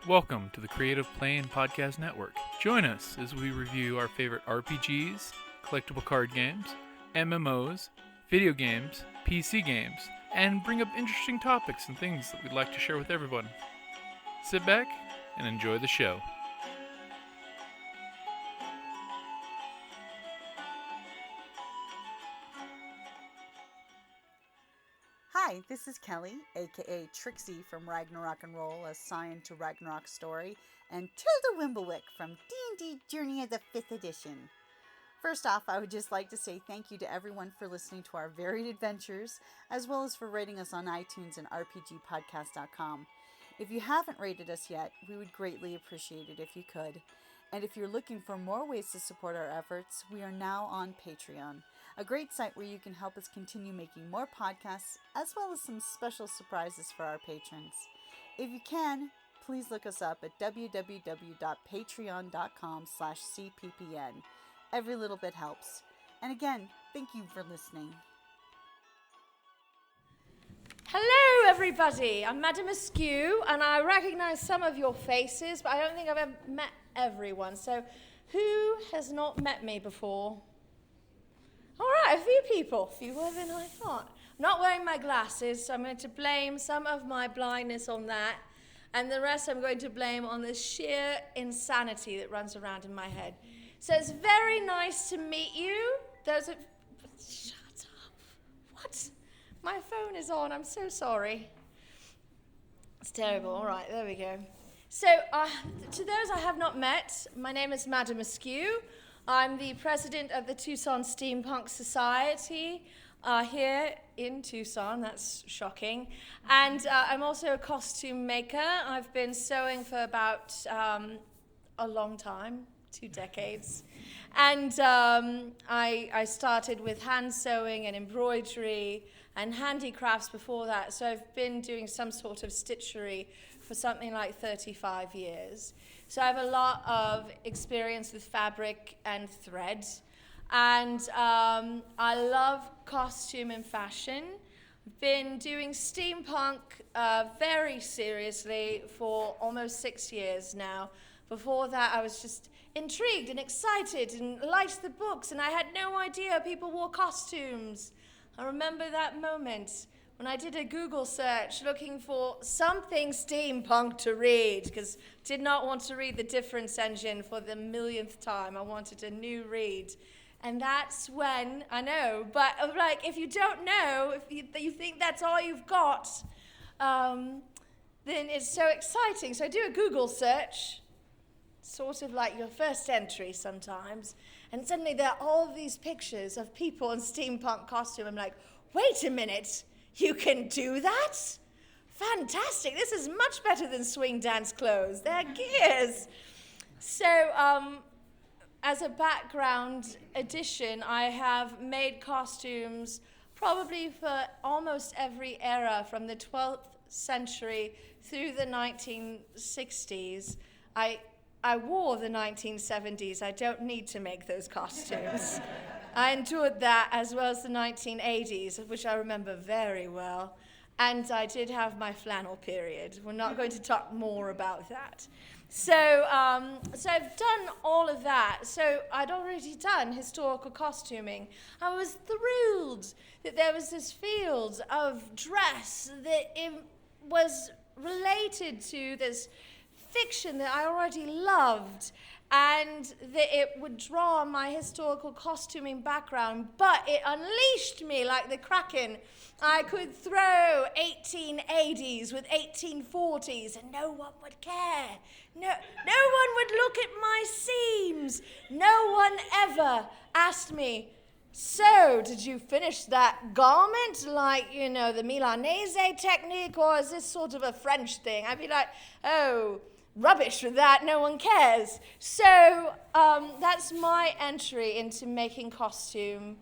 Welcome to the Creative Play and Podcast Network. Join us as we review our favorite RPGs, collectible card games, MMOs, video games, PC games, and bring up interesting topics and things that we'd like to share with everyone. Sit back and enjoy the show. Hi, this is Kelly, aka Trixie from Ragnarok and Roll, a Scion to Ragnarok story, and Tilda Wimblewick from D&D Journey of the 5th Edition. First off, I would just like to say thank you to everyone for listening to our varied adventures, as well as for rating us on iTunes and rpgpodcast.com. If you haven't rated us yet, we would greatly appreciate it if you could. And if you're looking for more ways to support our efforts, we are now on Patreon, a great site where you can help us continue making more podcasts, as well as some special surprises for our patrons. If you can, please look us up at www.patreon.com/cppn. Every little bit helps. And again, thank you for listening. Hello, everybody. I'm Madam Askew, and I recognize some of your faces, but I don't think I've ever met everyone. So, who has not met me before? All right, a few people, fewer than I thought. I'm not wearing my glasses, so I'm going to blame some of my blindness on that, and the rest I'm going to blame on the sheer insanity that runs around in my head. So it's very nice to meet you. Shut up. What? My phone is on. I'm so sorry. It's terrible. All right, there we go. So to those I have not met, my name is Madam Askew. I'm the president of the Tucson Steampunk Society here in Tucson. That's shocking. And I'm also a costume maker. I've been sewing for about a long time, 2 decades. And I started with hand sewing and embroidery and handicrafts before that. So I've been doing some sort of stitchery for something like 35 years. So I have a lot of experience with fabric and thread. And I love costume and fashion. I've been doing steampunk very seriously for almost 6 years now. Before that, I was just intrigued and excited and liked the books, and I had no idea people wore costumes. I remember that moment when I did a Google search looking for something steampunk to read, because I did not want to read The Difference Engine for the millionth time. I wanted a new read. And that's when, I know, but like, if you don't know, if you think that's all you've got, then it's so exciting. So I do a Google search, sort of like your first entry sometimes, and suddenly there are all these pictures of people in steampunk costume. I'm like, wait a minute, you can do that? Fantastic, this is much better than swing dance clothes. They're gears. So as a background addition, I have made costumes probably for almost every era from the 12th century through the 1960s. I wore the 1970s. I don't need to make those costumes. I endured that as well as the 1980s, which I remember very well. And I did have my flannel period. We're not going to talk more about that. So I've done all of that. So I'd already done historical costuming. I was thrilled that there was this field of dress that was related to this fiction that I already loved, and that it would draw on my historical costuming background, but it unleashed me like the Kraken. I could throw 1880s with 1840s and no one would care. No one would look at my seams. No one ever asked me, so did you finish that garment like, the Milanese technique, or is this sort of a French thing? I'd be like, oh, rubbish with that, no one cares. So that's my entry into making costume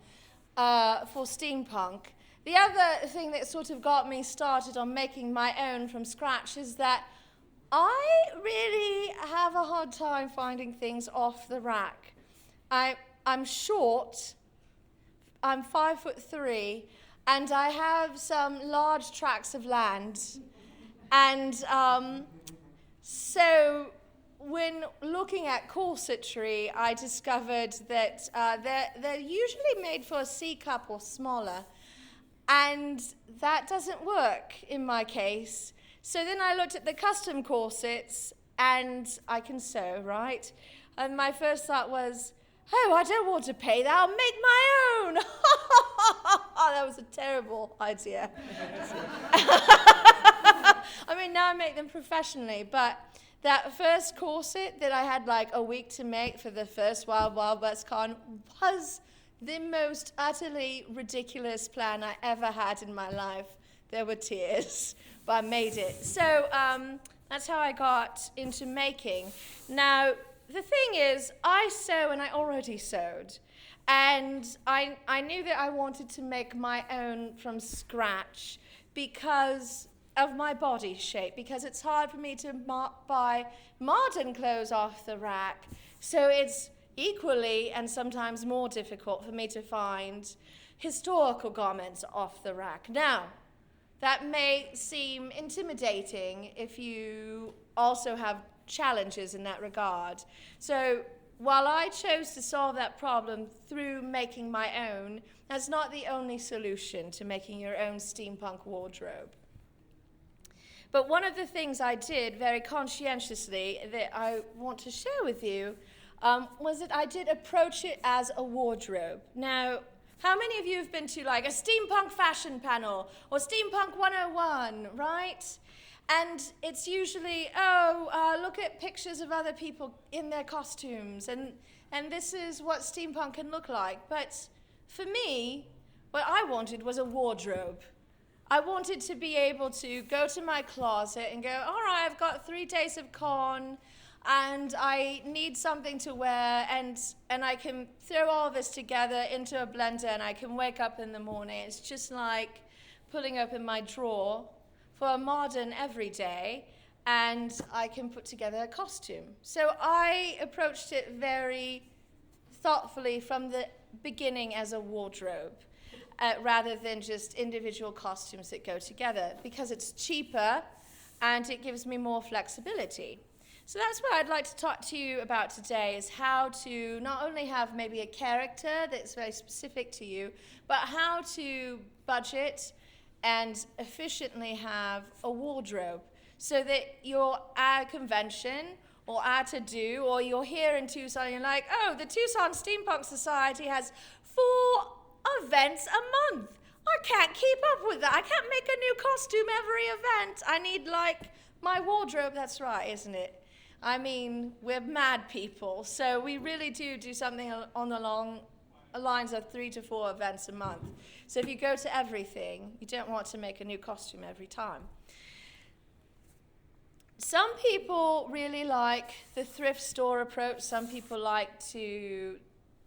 for steampunk. The other thing that sort of got me started on making my own from scratch is that I really have a hard time finding things off the rack. I'm short, I'm 5'3", and I have some large tracts of land. And So when looking at corsetry, I discovered that they're usually made for a C cup or smaller, and that doesn't work in my case. So then I looked at the custom corsets, and I can sew, right? And my first thought was, oh, I don't want to pay that, I'll make my own. That was a terrible idea. I mean, now I make them professionally, but that first corset that I had like a week to make for the first Wild Wild West Con was the most utterly ridiculous plan I ever had in my life. There were tears, but I made it. So that's how I got into making. Now, the thing is, I sew and I already sewed. And I knew that I wanted to make my own from scratch because of my body shape, because it's hard for me to buy modern clothes off the rack. So it's equally and sometimes more difficult for me to find historical garments off the rack. Now, that may seem intimidating if you also have challenges in that regard. So while I chose to solve that problem through making my own, that's not the only solution to making your own steampunk wardrobe. But one of the things I did very conscientiously that I want to share with you was that I did approach it as a wardrobe. Now, how many of you have been to like a steampunk fashion panel or Steampunk 101, right? And it's usually, look at pictures of other people in their costumes, and this is what steampunk can look like. But for me, what I wanted was a wardrobe. I wanted to be able to go to my closet and go, all right, I've got 3 days of con, and I need something to wear, and I can throw all this together into a blender, and I can wake up in the morning. It's just like pulling open my drawer for a modern everyday, and I can put together a costume. So I approached it very thoughtfully from the beginning as a wardrobe, rather than just individual costumes that go together, because it's cheaper and it gives me more flexibility. So that's what I'd like to talk to you about today, is how to not only have maybe a character that's very specific to you, but how to budget and efficiently have a wardrobe so that you're at a convention or at a do, or you're here in Tucson and you're like, oh, the Tucson Steampunk Society has 4 events a month. I can't keep up with that. I can't make a new costume every event. I need like my wardrobe. That's right, isn't it? I mean, we're mad people, so we really do something on the lines of 3 to 4 events a month. So if you go to everything, you don't want to make a new costume every time. Some people really like the thrift store approach. Some people like to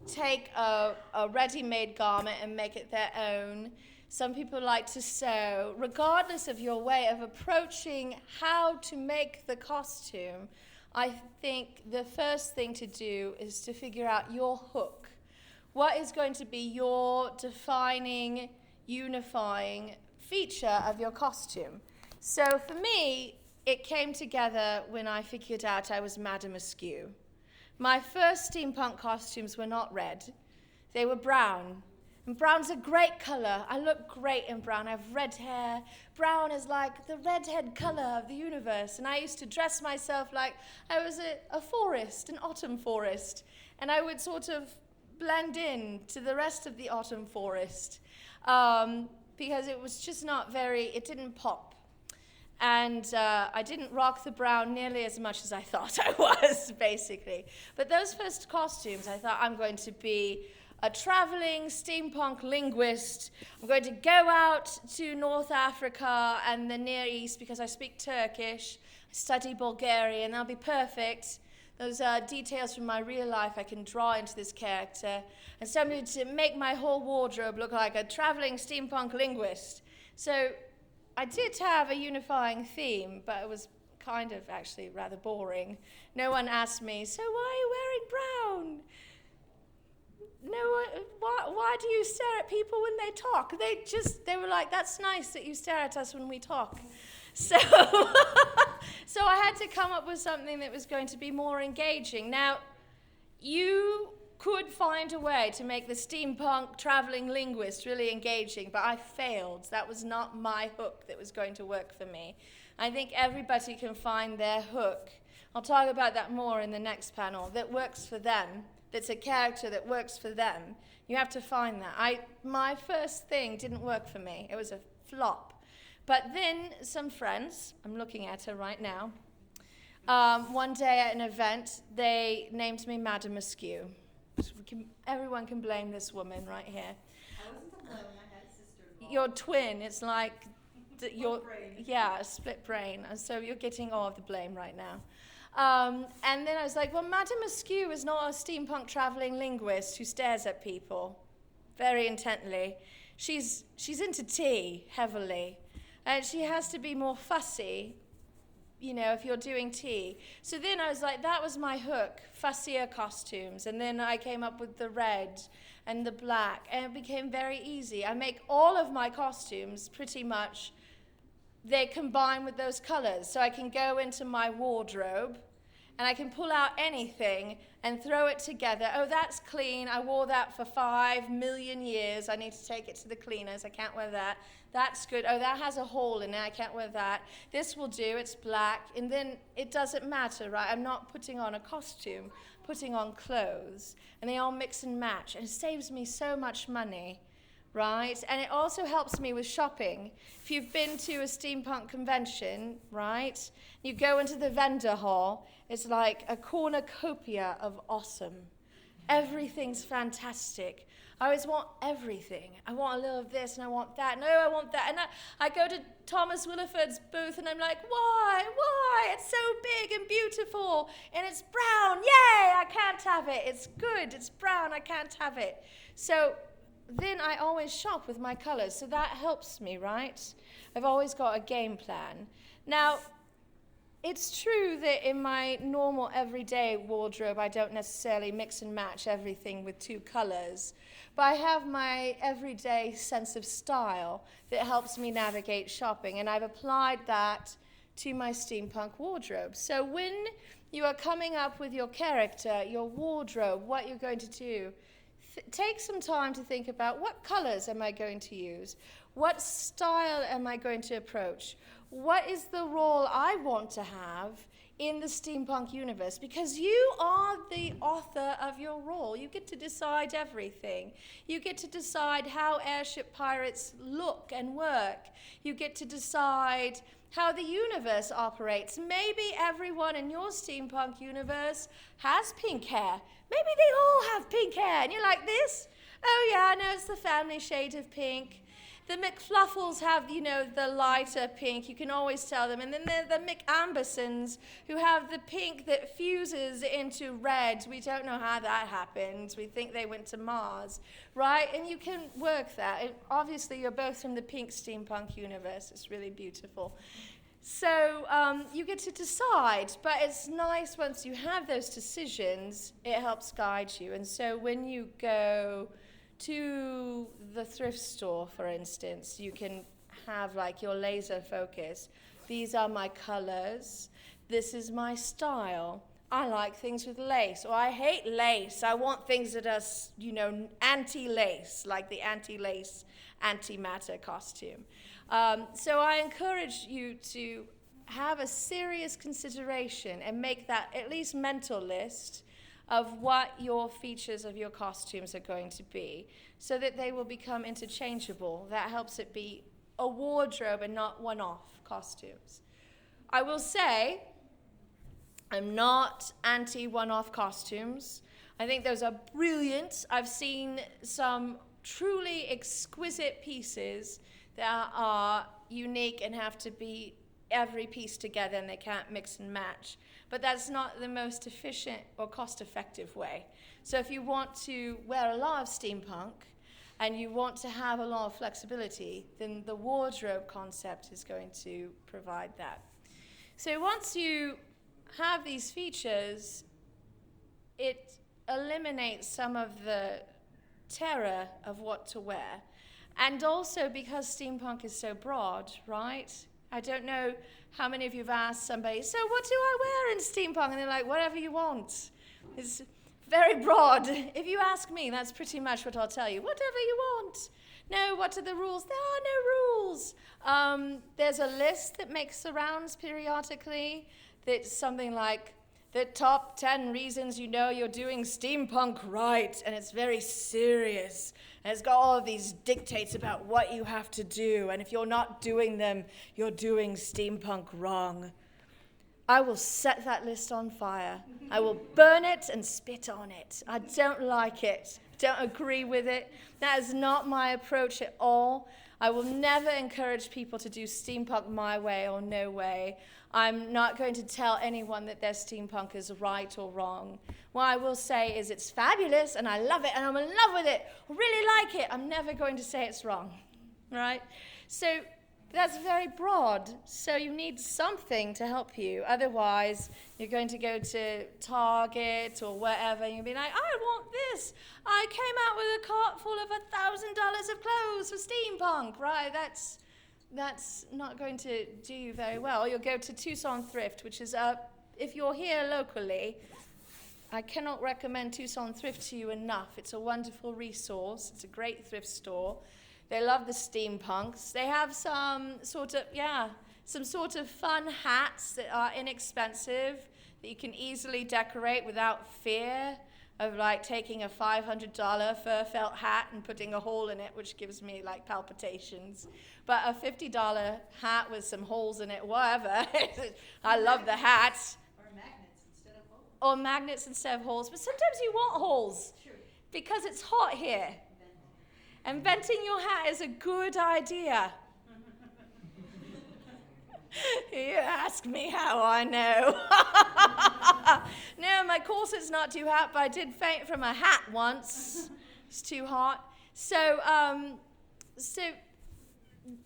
take a ready-made garment and make it their own. Some people like to sew. Regardless of your way of approaching how to make the costume, I think the first thing to do is to figure out your hook. What is going to be your defining, unifying feature of your costume? So for me, it came together when I figured out I was Madame Askew. My first steampunk costumes were not red. They were brown. And brown's a great color. I look great in brown. I have red hair. Brown is like the redhead color of the universe. And I used to dress myself like I was a forest, an autumn forest. And I would sort of blend in to the rest of the autumn forest because it was just not it didn't pop. And I didn't rock the brown nearly as much as I thought I was, basically. But those first costumes, I thought, I'm going to be a traveling steampunk linguist. I'm going to go out to North Africa and the Near East because I speak Turkish. I study Bulgarian. That'll be perfect. Those details from my real life I can draw into this character. And somebody to make my whole wardrobe look like a traveling steampunk linguist. So I did have a unifying theme, but it was kind of actually rather boring. No one asked me, so why are you wearing brown? Why do you stare at people when they talk? They were like, that's nice that you stare at us when we talk. So, so I had to come up with something that was going to be more engaging. Now, you could find a way to make the steampunk traveling linguist really engaging, but I failed. That was not my hook that was going to work for me. I think everybody can find their hook. I'll talk about that more in the next panel, that works for them, that's a character that works for them. You have to find that. My first thing didn't work for me. It was a flop. But then some friends, I'm looking at her right now, one day at an event, they named me Madame Askew. So everyone can blame this woman right here. I wasn't the blame, I had a sister-in-law. Your twin, it's like, a split brain. And so you're getting all of the blame right now. And then I was like, well, Madame Askew is not a steampunk traveling linguist who stares at people very intently. She's into tea heavily. And she has to be more fussy, you know, if you're doing tea. So then I was like, that was my hook, fussier costumes. And then I came up with the red and the black, and it became very easy. I make all of my costumes pretty much, they combine with those colors. So I can go into my wardrobe, and I can pull out anything and throw it together. Oh, that's clean. I wore that for 5 million years. I need to take it to the cleaners. I can't wear that. That's good. Oh, that has a hole in it. I can't wear that. This will do. It's black. And then it doesn't matter, right? I'm not putting on a costume, putting on clothes. And they all mix and match. And it saves me so much money, right? And it also helps me with shopping. If you've been to a steampunk convention, right, you go into the vendor hall, it's like a cornucopia of awesome. Everything's fantastic. I always want everything. I want a little of this and I want that. No, I want that. And I go to Thomas Williford's booth and I'm like, why? It's so big and beautiful. And it's brown. Yay, I can't have it. It's good. It's brown. I can't have it. So then I always shop with my colors. So that helps me, right? I've always got a game plan. Now, it's true that in my normal everyday wardrobe, I don't necessarily mix and match everything with 2 colors, but I have my everyday sense of style that helps me navigate shopping, and I've applied that to my steampunk wardrobe. So when you are coming up with your character, your wardrobe, what you're going to do, take some time to think about what colors am I going to use? What style am I going to approach? What is the role I want to have in the steampunk universe? Because you are the author of your role. You get to decide everything. You get to decide how airship pirates look and work. You get to decide how the universe operates. Maybe everyone in your steampunk universe has pink hair. Maybe they all have pink hair. And you're like, this? Oh yeah, no, it's the family shade of pink. The McFluffles have, you know, the lighter pink. You can always tell them. And then there are the McAmbersons who have the pink that fuses into red. We don't know how that happened. We think they went to Mars, right? And you can work that. And obviously, you're both from the pink steampunk universe. It's really beautiful. So you get to decide. But it's nice once you have those decisions, it helps guide you. And so when you go to the thrift store, for instance, you can have like your laser focus. These are my colors. This is my style. I like things with lace, or I hate lace. I want things that are, you know, anti-lace, like the anti-lace, anti-matter costume. So I encourage you to have a serious consideration and make that at least mental list of what your features of your costumes are going to be, so that they will become interchangeable. That helps it be a wardrobe and not one-off costumes. I will say, I'm not anti-one-off costumes. I think those are brilliant. I've seen some truly exquisite pieces that are unique and have to be every piece together and they can't mix and match. But that's not the most efficient or cost-effective way. So if you want to wear a lot of steampunk and you want to have a lot of flexibility, then the wardrobe concept is going to provide that. So once you have these features, it eliminates some of the terror of what to wear. And also because steampunk is so broad, right? I don't know how many of you have asked somebody, so what do I wear in steampunk? And they're like, whatever you want. It's very broad. If you ask me, that's pretty much what I'll tell you. Whatever you want. No, what are the rules? There are no rules. There's a list that makes the rounds periodically that's something like the top 10 reasons you know you're doing steampunk right, and it's very serious. And it's got all of these dictates about what you have to do, and if you're not doing them, you're doing steampunk wrong. I will set that list on fire. I will burn it and spit on it. I don't like it. Don't agree with it. That is not my approach at all. I will never encourage people to do steampunk my way or no way. I'm not going to tell anyone that their steampunk is right or wrong. What I will say is it's fabulous and I love it and I'm in love with it. I really like it. I'm never going to say it's wrong, right? So that's very broad. So you need something to help you. Otherwise, you're going to go to Target or wherever and you'll be like, I want this. I came out with a cart full of $1,000 of clothes for steampunk, right? That's not going to do you very well. You'll go to Tucson Thrift, which is, if you're here locally, I cannot recommend Tucson Thrift to you enough. It's a wonderful resource. It's a great thrift store. They love the steampunks. They have some sort of fun hats that are inexpensive, that you can easily decorate without fear of like taking a $500 fur felt hat and putting a hole in it, which gives me like palpitations. But a $50 hat with some holes in it, whatever. I love the hats. Or magnets instead of holes. But sometimes you want holes. True. Because it's hot here. And venting your hat is a good idea. You ask me how I know. No, my corset's not too hot, but I did faint from a hat once. It's too hot. So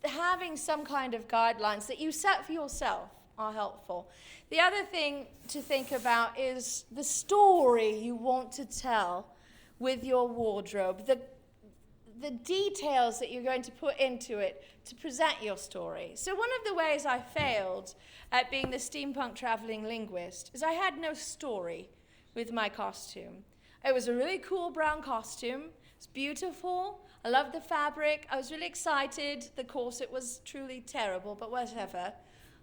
having some kind of guidelines that you set for yourself are helpful. The other thing to think about is the story you want to tell with your wardrobe, the details that you're going to put into it to present your story. So one of the ways I failed at being the steampunk traveling linguist is I had no story with my costume. It was a really cool brown costume. It's beautiful. I loved the fabric. I was really excited. The corset was truly terrible, but whatever.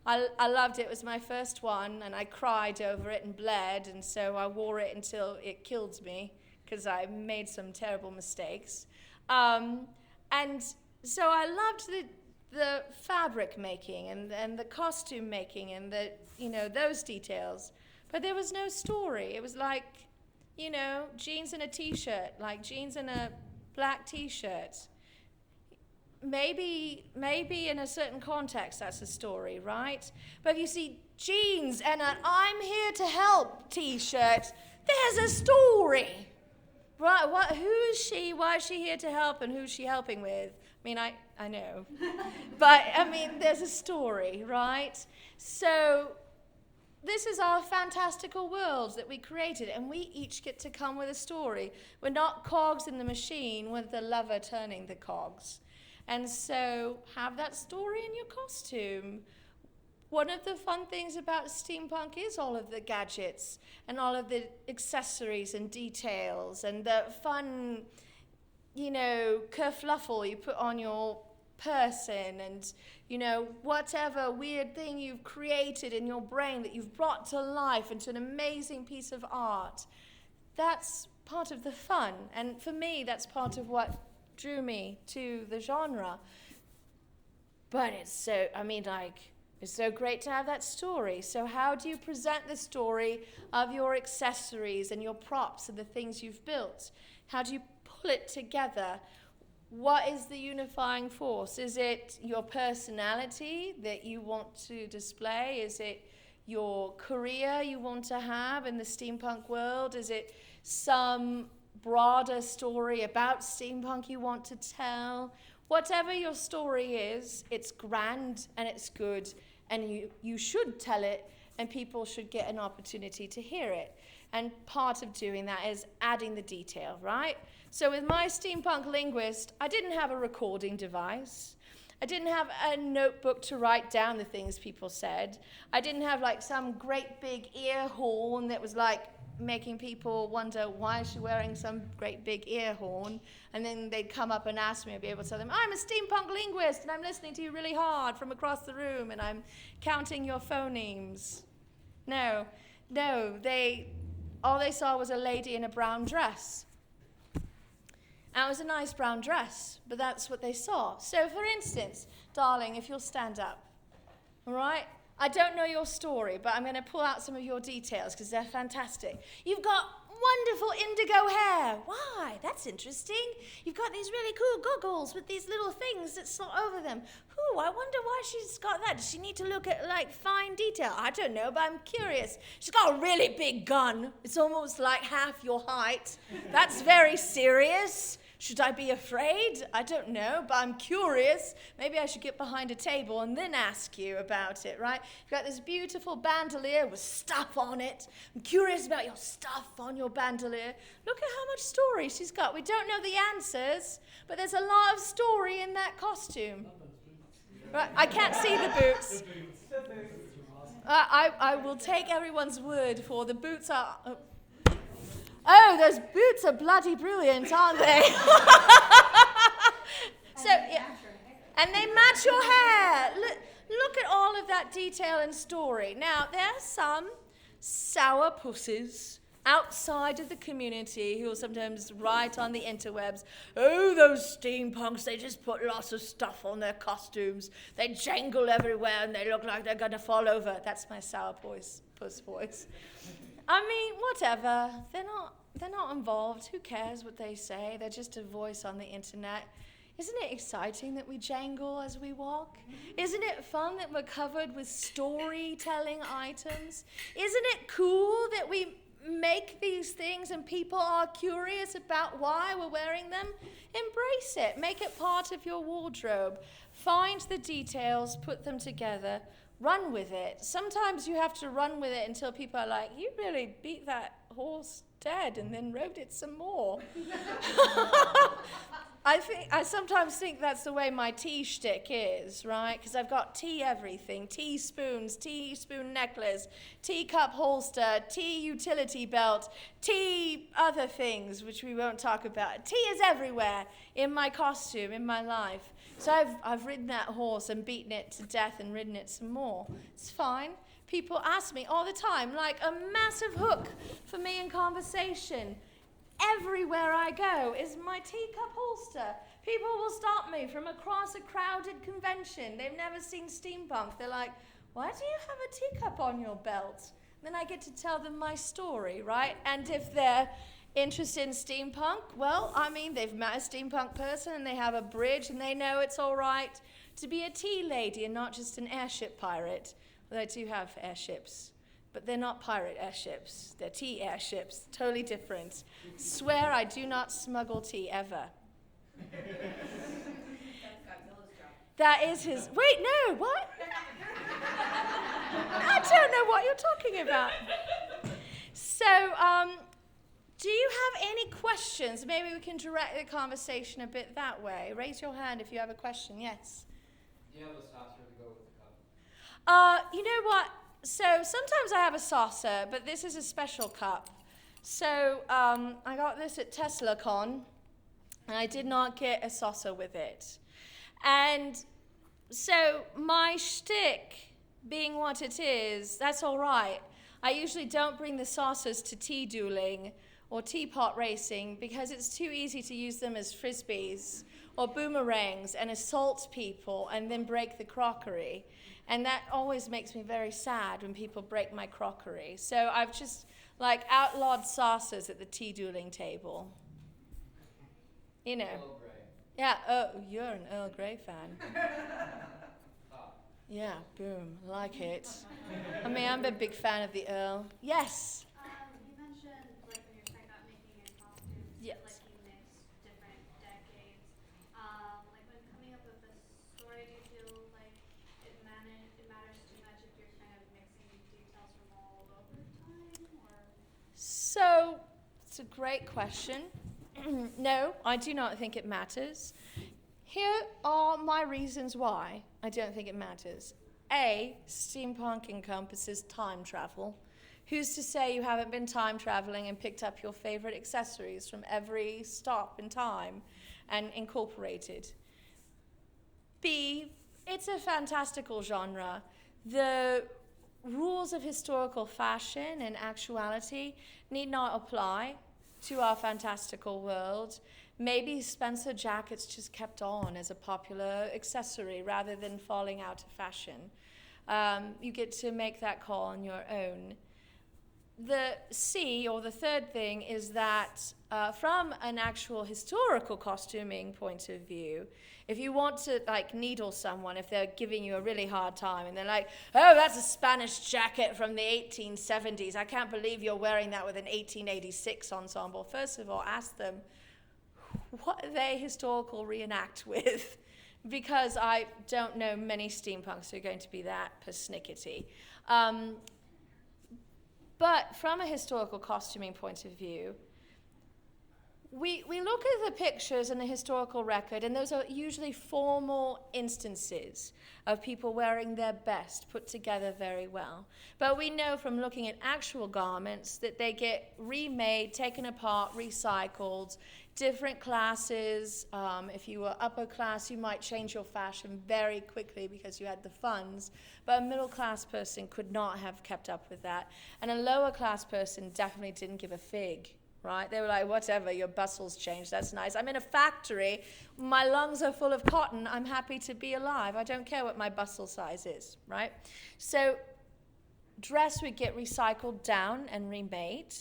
I loved it. It was my first one, and I cried over it and bled, and so I wore it until it killed me because I made some terrible mistakes. And so I loved the fabric making and the costume making and those details. But there was no story. It was like, jeans and a t-shirt, like jeans and a black t-shirt. Maybe in a certain context that's a story, right? But if you see jeans and an I'm here to help t-shirt, there's a story. Right, who is she? Why is she here to help? And who's she helping with? I mean, I know. But, there's a story, right? So this is our fantastical world that we created, and we each get to come with a story. We're not cogs in the machine with the lever turning the cogs. And so have that story in your costume. One of the fun things about steampunk is all of the gadgets and all of the accessories and details and the fun, kerfluffle you put on your person and, whatever weird thing you've created in your brain that you've brought to life into an amazing piece of art. That's part of the fun. And for me, that's part of what drew me to the genre. But it's so, it's so great to have that story. So how do you present the story of your accessories and your props and the things you've built? How do you pull it together? What is the unifying force? Is it your personality that you want to display? Is it your career you want to have in the steampunk world? Is it some broader story about steampunk you want to tell? Whatever your story is, it's grand and it's good, and you should tell it, and people should get an opportunity to hear it. And part of doing that is adding the detail, right? So with my steampunk linguist, I didn't have a recording device. I didn't have a notebook to write down the things people said. I didn't have like some great big ear horn that was like making people wonder, why is she wearing some great big ear horn? And then they'd come up and ask me, I'd be able to tell them, I'm a steampunk linguist, and I'm listening to you really hard from across the room, and I'm counting your phonemes. No, all they saw was a lady in a brown dress. And it was a nice brown dress, but that's what they saw. So for instance, darling, if you'll stand up, all right? I don't know your story, but I'm going to pull out some of your details because they're fantastic. You've got wonderful indigo hair. Why? That's interesting. You've got these really cool goggles with these little things that slot over them. Ooh, I wonder why she's got that. Does she need to look at, like, fine detail? I don't know, but I'm curious. She's got a really big gun. It's almost like half your height. That's very serious. Should I be afraid? I don't know, but I'm curious. Maybe I should get behind a table and then ask you about it, right? You've got this beautiful bandolier with stuff on it. I'm curious about your stuff on your bandolier. Look at how much story she's got. We don't know the answers, but there's a lot of story in that costume. Right? I can't see the boots. I will take everyone's word for the boots are... Oh, those boots are bloody brilliant, aren't they? So, yeah. And they match your hair. Look at all of that detail and story. Now, there are some sour pussies outside of the community who will sometimes write on the interwebs, oh, those steampunks, they just put lots of stuff on their costumes. They jangle everywhere and they look like they're going to fall over. That's my sour puss voice. I mean, whatever. They're not involved. Who cares what they say? They're just a voice on the internet. Isn't it exciting that we jangle as we walk? Isn't it fun that we're covered with storytelling items? Isn't it cool that we make these things and people are curious about why we're wearing them? Embrace it. Make it part of your wardrobe. Find the details, put them together. Run with it. Sometimes you have to run with it until people are like, you really beat that horse dead and then rode it some more. I sometimes think that's the way my tea shtick is, right? Because I've got tea everything, teaspoons, teaspoon necklace, teacup holster, tea utility belt, tea other things, which we won't talk about. Tea is everywhere in my costume, in my life. So I've ridden that horse and beaten it to death and ridden it some more. It's fine. People ask me all the time, like a massive hook for me in conversation. Everywhere I go is my teacup holster. People will stop me from across a crowded convention. They've never seen steampunk. They're like, why do you have a teacup on your belt? And then I get to tell them my story, right? And if they're interested in steampunk, well, I mean, they've met a steampunk person and they have a bridge and they know it's all right to be a tea lady and not just an airship pirate. Well, they do have airships, but they're not pirate airships. They're tea airships, totally different. Swear I do not smuggle tea ever. That is his, wait, no, what? I don't know what you're talking about. So, do you have any questions? Maybe we can direct the conversation a bit that way. Raise your hand if you have a question. Yes? Do you have a saucer to go with the cup? You know what? So sometimes I have a saucer, but this is a special cup. So I got this at TeslaCon, and I did not get a saucer with it. And so my shtick, being what it is, that's all right. I usually don't bring the saucers to tea dueling or teapot racing because it's too easy to use them as frisbees or boomerangs and assault people and then break the crockery. And that always makes me very sad when people break my crockery. So I've just like outlawed saucers at the tea dueling table. You know. Earl Grey. Yeah, oh, you're an Earl Grey fan. Yeah, boom, like it. I mean, I'm a big fan of the Earl. Yes? You mentioned, like, when you're trying out making your costumes, Yes. like, you mix different decades. Like, when coming up with a story, do you feel like it matters too much if you're kind of mixing details from all over time, or? So, it's a great question. No, I do not think it matters. Here are my reasons why I don't think it matters. A, steampunk encompasses time travel. Who's to say you haven't been time traveling and picked up your favorite accessories from every stop in time and incorporated? B, it's a fantastical genre. The rules of historical fashion and actuality need not apply to our fantastical world. Maybe Spencer jackets just kept on as a popular accessory rather than falling out of fashion. You get to make that call on your own. The C, or the third thing, is that from an actual historical costuming point of view, if you want to needle someone, if they're giving you a really hard time and they're like, oh, that's a Spanish jacket from the 1870s, I can't believe you're wearing that with an 1886 ensemble. First of all, ask them, what do they historical reenact with? Because I don't know many steampunks who are going to be that persnickety. But from a historical costuming point of view, we look at the pictures and the historical record, and those are usually formal instances of people wearing their best, put together very well. But we know from looking at actual garments that they get remade, taken apart, recycled, different classes. If you were upper class, you might change your fashion very quickly because you had the funds. But a middle class person could not have kept up with that. And a lower class person definitely didn't give a fig, right? They were like, whatever, your bustle's changed, that's nice. I'm in a factory, my lungs are full of cotton, I'm happy to be alive. I don't care what my bustle size is, right? So dress would get recycled down and remade.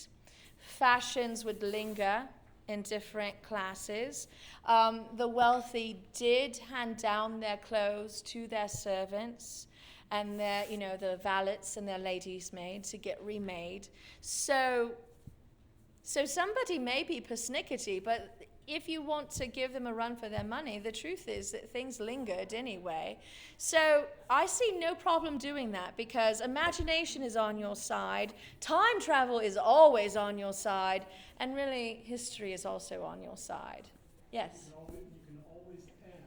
Fashions would linger in different classes. The wealthy did hand down their clothes to their servants and their, the valets and their ladies' maids to get remade. So somebody may be persnickety, but if you want to give them a run for their money, the truth is that things lingered anyway. So I see no problem doing that because imagination is on your side, time travel is always on your side, and really history is also on your side. Yes? You can always add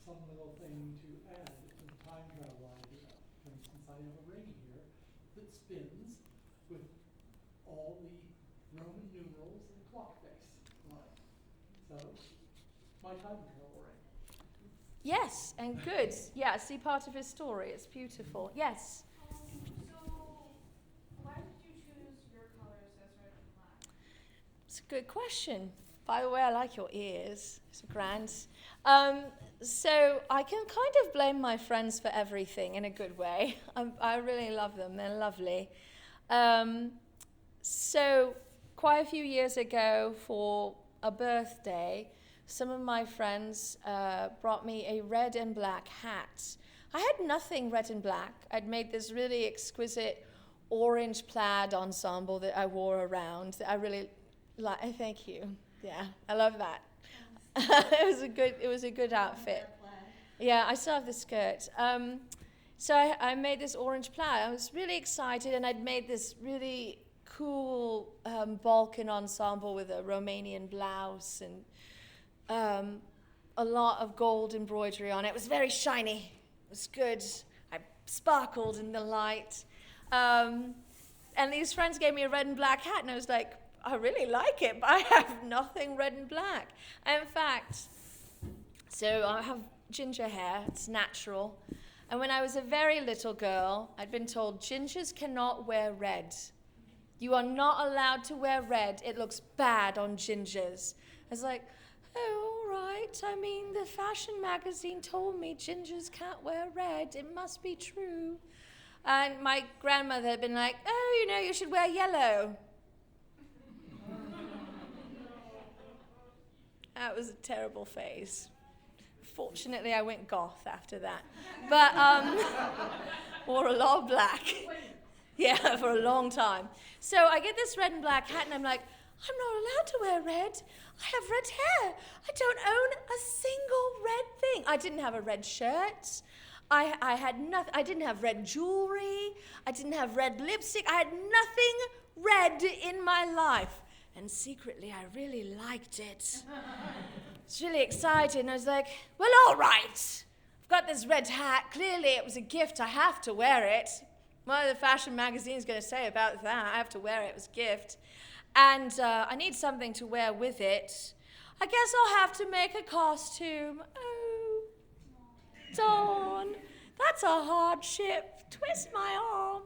some little thing to add to the time travel idea. For instance, I have a ring here that spins with all the Roman numerals and clock face on it. So, my time travel ring. Yes, and good. Yeah, see part of his story. It's beautiful. Yes? So, why did you choose your colors as red and black? It's a good question. By the way, I like your ears. It's grand. So I can kind of blame my friends for everything in a good way. I really love them. They're lovely. So quite a few years ago for a birthday, some of my friends brought me a red and black hat. I had nothing red and black. I'd made this really exquisite orange plaid ensemble that I wore around that I really like. Thank you. Yeah, I love that. It was a good outfit. Yeah, I still have the skirt. So I made this orange plaid. I was really excited, and I'd made this really cool Balkan ensemble with a Romanian blouse and a lot of gold embroidery on it. It was very shiny. It was good. I sparkled in the light. And these friends gave me a red and black hat, and I was like, I really like it, but I have nothing red and black. In fact, so I have ginger hair. It's natural. And when I was a very little girl, I'd been told gingers cannot wear red. You are not allowed to wear red. It looks bad on gingers. I was like, oh, all right. I mean, the fashion magazine told me gingers can't wear red. It must be true. And my grandmother had been like, oh, you should wear yellow. That was a terrible phase. Fortunately, I went goth after that. But wore a lot of black. Yeah, for a long time. So I get this red and black hat, and I'm like, I'm not allowed to wear red. I have red hair. I don't own a single red thing. I didn't have a red shirt. I had nothing. I didn't have red jewelry. I didn't have red lipstick. I had nothing red in my life. And secretly, I really liked it. was really excited, and I was like, well, all right. I've got this red hat. Clearly it was a gift. I have to wear it. What are the fashion magazines going to say about that? I have to wear it. It was a gift. And I need something to wear with it. I guess I'll have to make a costume. Oh, Dawn, that's a hardship. Twist my arm.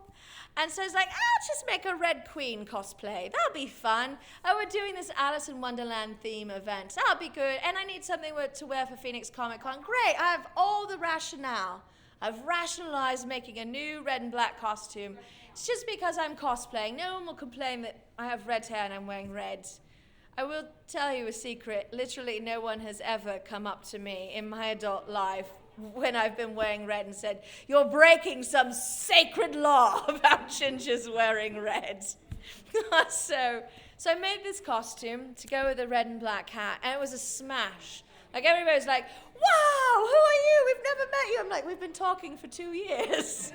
And so it's like, I'll just make a Red Queen cosplay. That'll be fun. Oh, we're doing this Alice in Wonderland theme event. That'll be good. And I need something to wear for Phoenix Comic Con. Great, I have all the rationale. I've rationalized making a new red and black costume. It's just because I'm cosplaying. No one will complain that I have red hair and I'm wearing red. I will tell you a secret. Literally no one has ever come up to me in my adult life when I've been wearing red and said, you're breaking some sacred law about gingers wearing red. So I made this costume to go with the red and black hat, and it was a smash. Like, everybody was like, wow, who are you? We've never met you. I'm like, we've been talking for 2 years.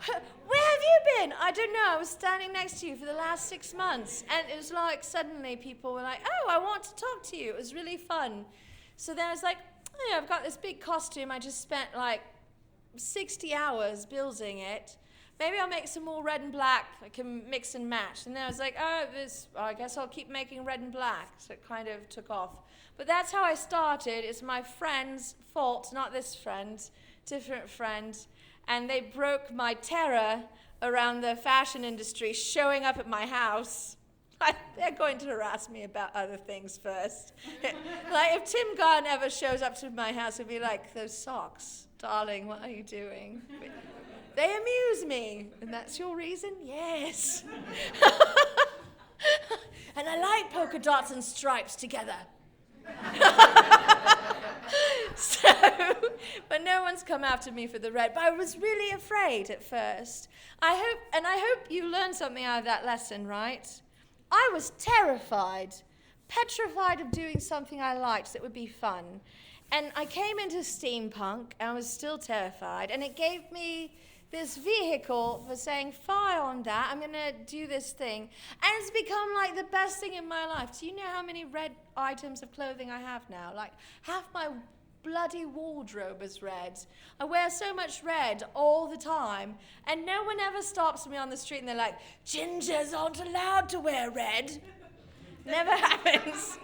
Where have you been? I don't know. I was standing next to you for the last 6 months. And it was like, suddenly people were like, oh, I want to talk to you. It was really fun. So then I was like, oh, I've got this big costume. I just spent like 60 hours building it. Maybe I'll make some more red and black. I can mix and match. And then I was like, I guess I'll keep making red and black. So it kind of took off. But that's how I started. It's my friend's fault, not this friend, different friend. And they broke my terror around the fashion industry showing up at my house. They're going to harass me about other things first. Like, if Tim Gunn ever shows up to my house, he'll be like, those socks, darling, what are you doing? They amuse me. And that's your reason? Yes. And I like polka dots and stripes together. But no one's come after me for the red. But I was really afraid at first. I hope you learned something out of that lesson, right? I was terrified, petrified of doing something I liked that would be fun. And I came into steampunk, and I was still terrified. And it gave me this vehicle for saying, fire on that, I'm going to do this thing. And it's become like the best thing in my life. Do you know how many red items of clothing I have now? Like, half my bloody wardrobe is red. I wear so much red all the time, and no one ever stops me on the street and they're like, gingers aren't allowed to wear red. Never happens.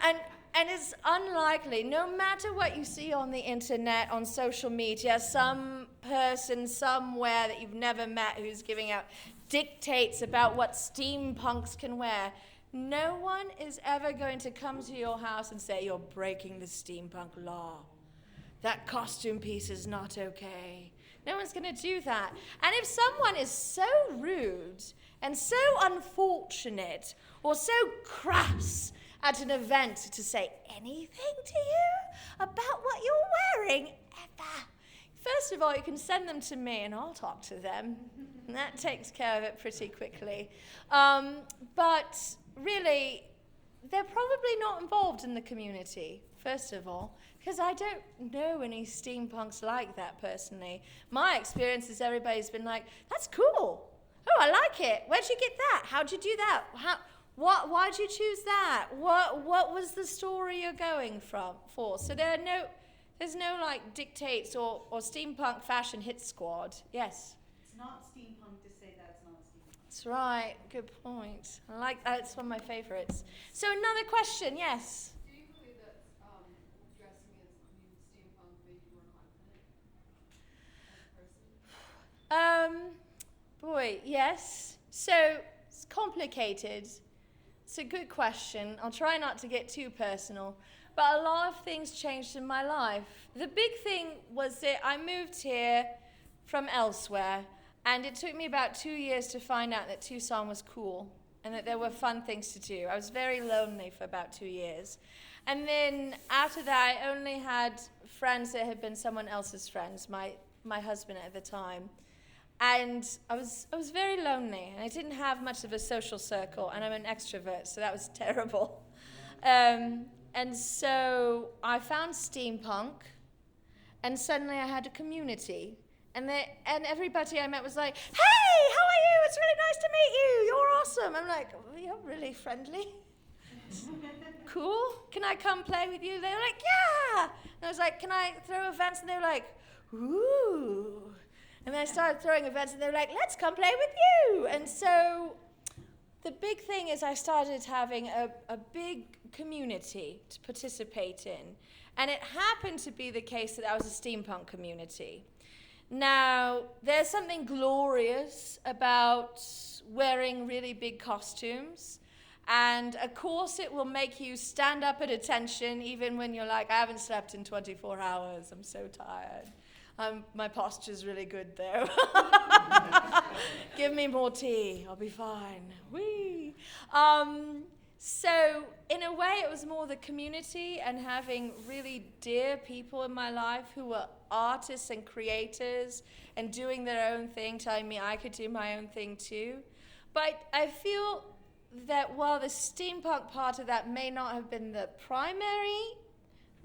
And it's unlikely, no matter what you see on the internet, on social media, some person somewhere that you've never met who's giving out dictates about what steampunks can wear, no one is ever going to come to your house and say, you're breaking the steampunk law. That costume piece is not okay. No one's going to do that. And if someone is so rude and so unfortunate or so crass at an event to say anything to you about what you're wearing, ever, first of all, you can send them to me and I'll talk to them. And that takes care of it pretty quickly. But really, they're probably not involved in the community, first of all, because I don't know any steampunks like that personally. My experience is everybody's been like, that's cool. Oh, I like it. Where'd you get that? How'd you do that? Why'd you choose that? What was the story you're going for? So there's no like dictates or steampunk fashion hit squad. Yes? It's not steampunk to say that it's not steampunk. That's right. Good point. I like that. It's one of my favorites. So another question. Yes? Do you believe that dressing as steampunk made you more confident as a person? Boy, yes. So it's complicated. It's a good question. I'll try not to get too personal. But a lot of things changed in my life. The big thing was that I moved here from elsewhere, and it took me about 2 years to find out that Tucson was cool and that there were fun things to do. I was very lonely for about 2 years. And then after that, I only had friends that had been someone else's friends, my husband at the time. And I was very lonely, and I didn't have much of a social circle, and I'm an extrovert, so that was terrible. And so I found steampunk, and suddenly I had a community. And everybody I met was like, hey, how are you? It's really nice to meet you. You're awesome. I'm like, oh, you're really friendly. cool? Can I come play with you? They were like, yeah. And I was like, can I throw events? And they were like, ooh. And then I started throwing events, and they were like, let's come play with you. And so the big thing is I started having a big community to participate in. And it happened to be the case that I was a steampunk community. Now, there's something glorious about wearing really big costumes. And of course, it will make you stand up at attention, even when you're like, I haven't slept in 24 hours. I'm so tired. My posture's really good, though. Give me more tea. I'll be fine. Whee! So, in a way, it was more the community and having really dear people in my life who were artists and creators and doing their own thing, telling me I could do my own thing, too. But I feel that while the steampunk part of that may not have been the primary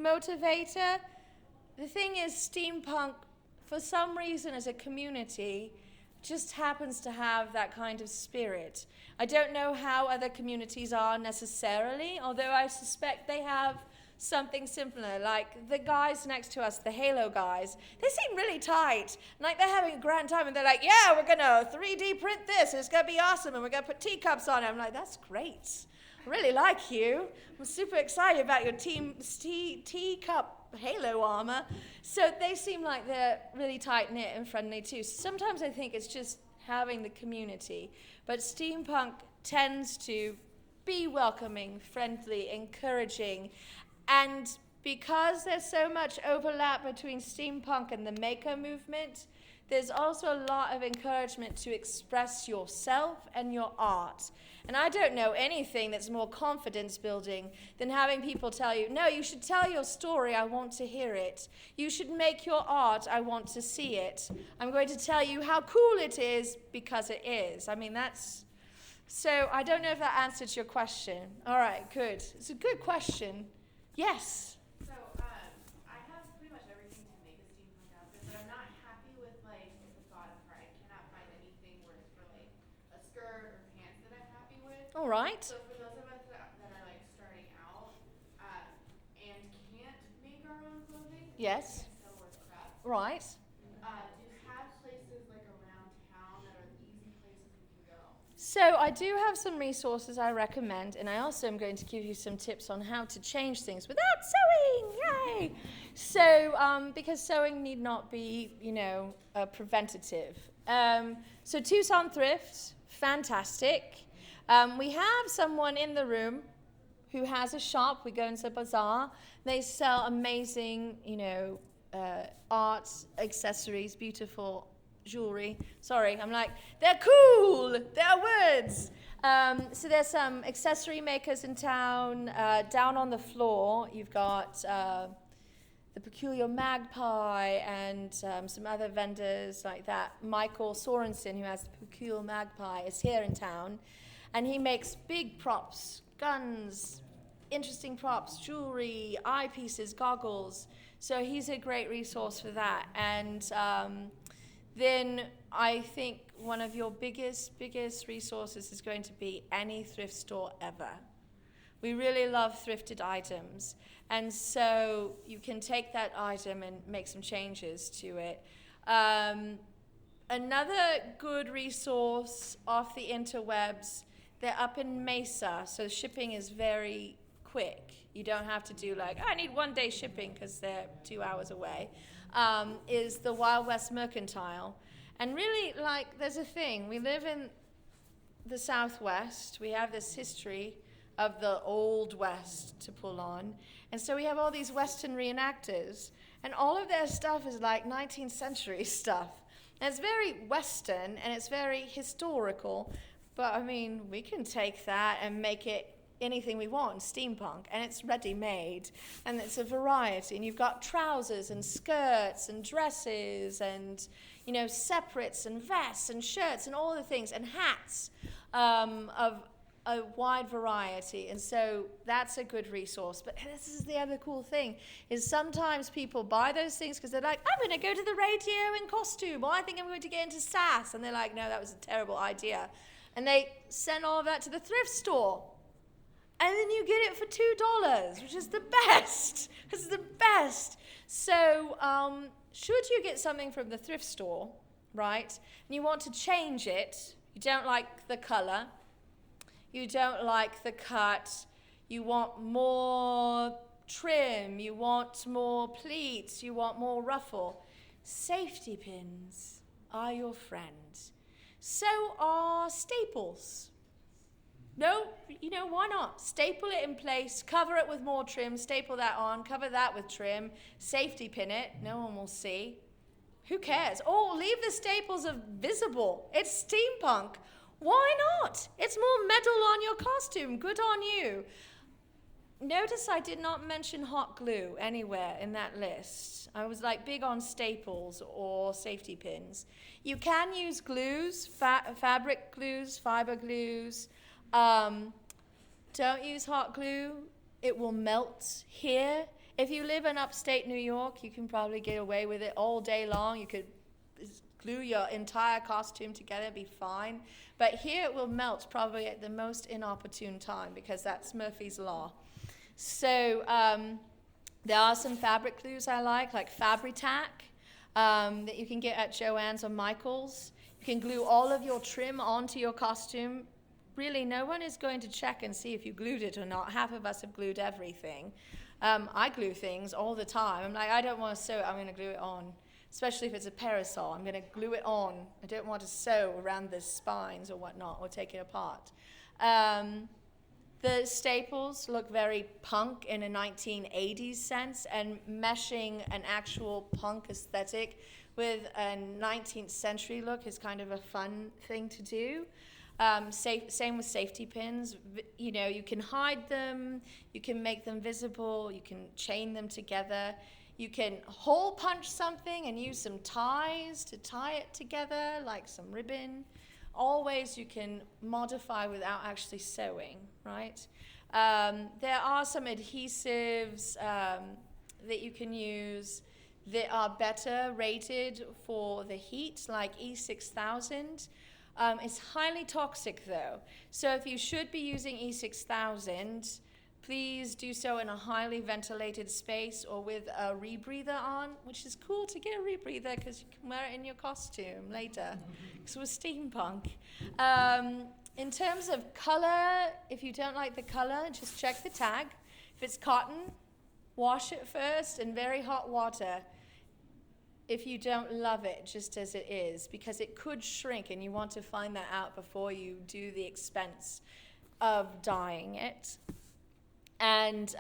motivator, the thing is steampunk, for some reason as a community, just happens to have that kind of spirit. I don't know how other communities are necessarily, although I suspect they have something similar. Like the guys next to us, the Halo guys, they seem really tight. Like they're having a grand time and they're like, yeah, we're gonna 3D print this, and it's gonna be awesome, and we're gonna put teacups on it. I'm like, that's great. I really like you. I'm super excited about your teacup Halo armor. So they seem like they're really tight-knit and friendly too. Sometimes I think it's just having the community. But steampunk tends to be welcoming, friendly, encouraging. And because there's so much overlap between steampunk and the maker movement, there's also a lot of encouragement to express yourself and your art. And I don't know anything that's more confidence building than having people tell you, no, you should tell your story, I want to hear it. You should make your art, I want to see it. I'm going to tell you how cool it is because it is. I mean, that's... So I don't know if that answers your question. All right, good. It's a good question. Yes? So, I have pretty much everything to make a steampunk outfit, but I'm not happy with, like, the bottom part. I cannot find anything where it's for, like, a skirt or pants that I'm happy with. All right. So for those of us that are, like, starting out, and can't make our own clothing, Yes. so we're prepped, Right. do you have places, like, around town that are easy places we can go? So I do have some resources I recommend, and I also am going to give you some tips on how to change things without sewing. Yay! So because sewing need not be, preventative. So Tucson Thrift, fantastic. We have someone in the room who has a shop. We go into a bazaar. They sell amazing, art, accessories, beautiful jewelry. Sorry, I'm like, they're cool. They're words. So there's some accessory makers in town. Down on the floor, you've got the Peculiar Magpie and some other vendors like that. Michael Sorensen, who has the Peculiar Magpie, is here in town. And he makes big props, guns, interesting props, jewelry, eyepieces, goggles. So he's a great resource for that. And then I think one of your biggest resources is going to be any thrift store ever. We really love thrifted items. And so you can take that item and make some changes to it. Another good resource off the interwebs, they're up in Mesa, so shipping is very quick. You don't have to do like, I need 1 day shipping because they're 2 hours away, is the Wild West Mercantile. And really, like, there's a thing. We live in the Southwest. We have this history of the Old West to pull on. And so we have all these Western reenactors, and all of their stuff is like 19th century stuff. And it's very Western, and it's very historical. But, I mean, we can take that and make it anything we want, steampunk, and it's ready-made, and it's a variety. And you've got trousers and skirts and dresses and, separates and vests and shirts and all the things, and hats of a wide variety. And so that's a good resource. But this is the other cool thing, is sometimes people buy those things because they're like, I'm going to go to the radio in costume, or I think I'm going to get into SAS. And they're like, no, that was a terrible idea. And they send all of that to the thrift store. And then you get it for $2, which is the best. It's the best. So should you get something from the thrift store, right, and you want to change it, you don't like the color, you don't like the cut, you want more trim, you want more pleats, you want more ruffle, safety pins are your friend. So are staples. No, why not? Staple it in place, cover it with more trim, staple that on, cover that with trim, safety pin it, no one will see. Who cares? Oh, leave the staples visible. It's steampunk. Why not? It's more metal on your costume. Good on you. Notice I did not mention hot glue anywhere in that list. I was big on staples or safety pins. You can use glues, fabric glues, fiber glues. Don't use hot glue. It will melt here. If you live in upstate New York, you can probably get away with it all day long. You could glue your entire costume together, be fine. But here it will melt probably at the most inopportune time because that's Murphy's Law. So there are some fabric glues I like Fabri-Tac, that you can get at Joann's or Michael's. You can glue all of your trim onto your costume. Really, no one is going to check and see if you glued it or not. Half of us have glued everything. I glue things all the time. I'm like, I don't want to sew it, I'm going to glue it on. Especially if it's a parasol, I'm going to glue it on. I don't want to sew around the spines or whatnot or take it apart. The staples look very punk in a 1980s sense, and meshing an actual punk aesthetic with a 19th century look is kind of a fun thing to do. Same with safety pins. You can hide them, you can make them visible, you can chain them together, you can hole punch something and use some ties to tie it together, like some ribbon. Always you can modify without actually sewing, right? There are some adhesives that you can use that are better rated for the heat, like E6000. It's highly toxic though. So if you should be using E6000, please do so in a highly ventilated space or with a rebreather on, which is cool to get a rebreather because you can wear it in your costume later. Because we're steampunk. In terms of color, if you don't like the color, just check the tag. If it's cotton, wash it first in very hot water. If you don't love it just as it is, because it could shrink and you want to find that out before you do the expense of dyeing it. And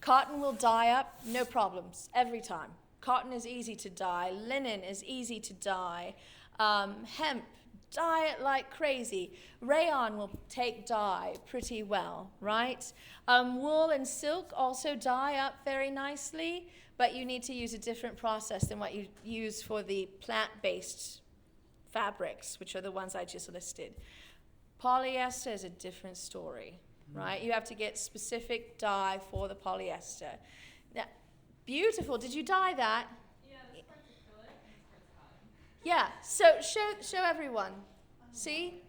cotton will dye up, no problems, every time. Cotton is easy to dye, linen is easy to dye, hemp, dye it like crazy. Rayon will take dye pretty well, right? Wool and silk also dye up very nicely, but you need to use a different process than what you use for the plant-based fabrics, which are the ones I just listed. Polyester is a different story, right? You have to get specific dye for the polyester. Now, beautiful. Did you dye that? Yeah, this part's acrylic and this part's cotton. Yeah, so show everyone. See?